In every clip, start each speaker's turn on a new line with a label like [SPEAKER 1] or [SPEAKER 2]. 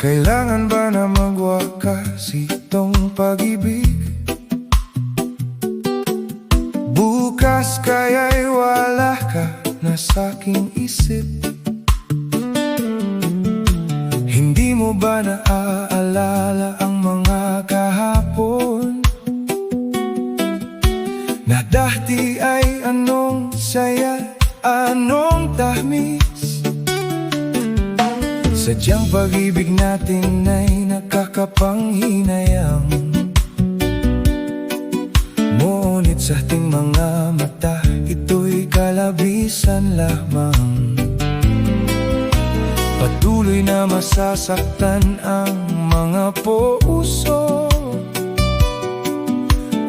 [SPEAKER 1] Kailangan ba na magwakas itong pag-ibig? Bukas kaya'y wala ka na sa'king isip. Hindi mo ba naaalala ang mga kahapon? Na dati ay anong saya, anong tamis. Sadyang pag-ibig natin ay nakakapanghinayang. Ngunit sa ating mga mata, ito'y kalabisan lamang. Patuloy na masasaktan ang mga puso.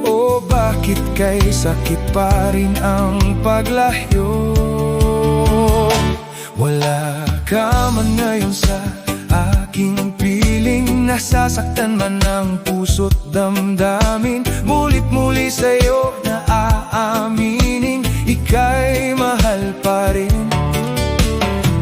[SPEAKER 1] O bakit kay sakit pa rin ang paglayo? Wala ka man ngayon sa aking piling. Nasasaktan man ang puso't damdamin. Mulit-muli sa'yo na aaminin, ika'y mahal pa rin.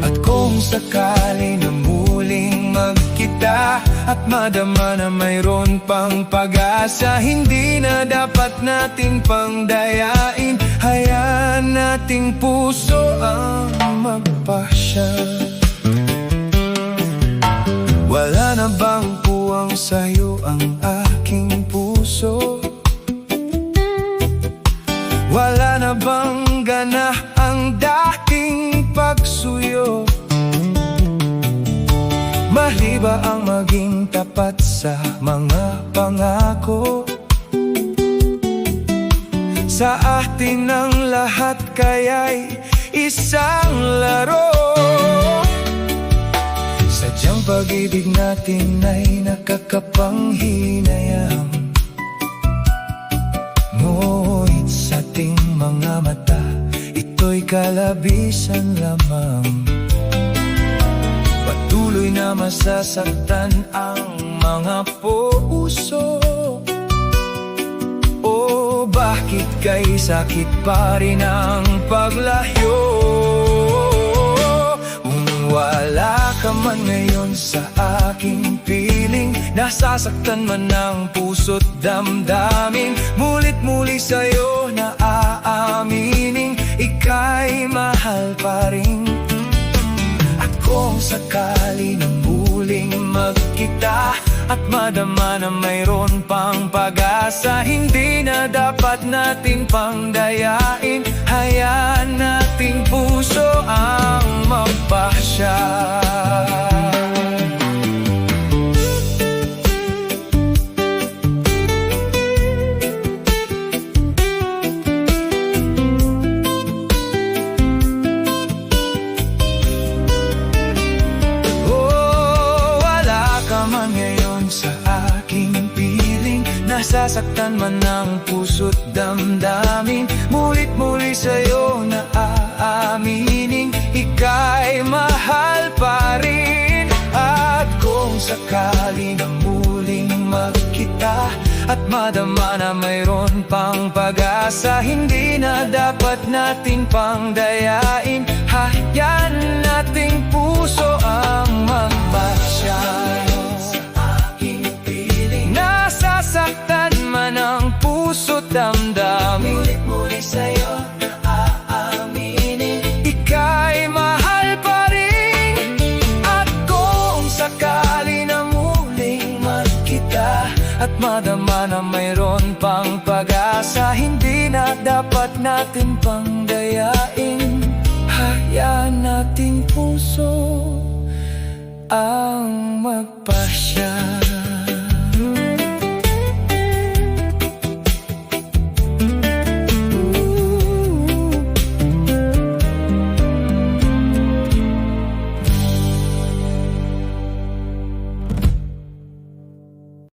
[SPEAKER 1] At kung sakali na muling magkita at madama na mayroon pang pag-asa, hindi na dapat nating pangdayain. Hayaan nating puso ang magpasya. Wala na bang puwang sa'yo ang aking puso? Wala na bang gana ang dating pagsuyo? Mali ba ang maging tapat sa mga pangako? Sa atin ang lahat kaya'y isang laro. Sadyang pag-ibig natin ay nakakapanghinayang. Ngunit sa ating mga mata, ito'y kalabisan lamang. Patuloy na masasaktan ang mga puso. O bakit kay sakit pa rin ang paglayo? Kung wala ka man ngayon sa aking piling, nasasaktan man ang puso't damdamin. Mulit-muli sa'yo na aaminin, ika'y mahal pa rin. At kung sakali na muling magkita at madama na mayroon pang pag-asa, hindi na dapat nating pangdayain. Hayaan nating puso ang magpasya. Nasasaktan man ang puso't damdamin. Mulit-muli sa'yo na aaminin, ika'y mahal pa rin. At kung sakali na muling magkita at madama na mayroon pang pag-asa, hindi na dapat nating pangdayain. Hayaan nating puso ang magpasya. Nasasaktan man ang puso't damdamin. Mulit-muli sa'yo na aaminin, ika'y mahal pa rin. At kung sakali na muling magkita at madama na mayroon pang pag-asa, hindi na dapat natin pangdayain. Hayaan nating puso ang magpasya.